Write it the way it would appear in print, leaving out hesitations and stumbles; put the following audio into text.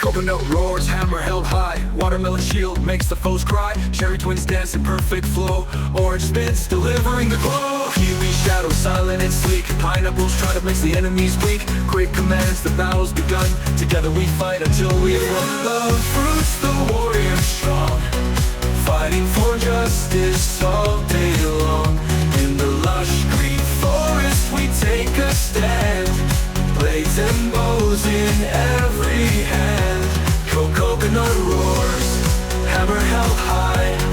Coconut roars, hammer held high. Watermelon shield makes the foes cry. Cherry twins dance in perfect flow. Orange spins, delivering the glow. Kiwi shadow, silent and sleek. Pineapples try to makes the enemies weak. Quick commands, the battle's begun. Together we fight until we won. The fruits, the warrior strong, fighting for justice all day long. In the lush green forest we take a stand. Blades and bows in every hand. Coconut roars, hammer held high.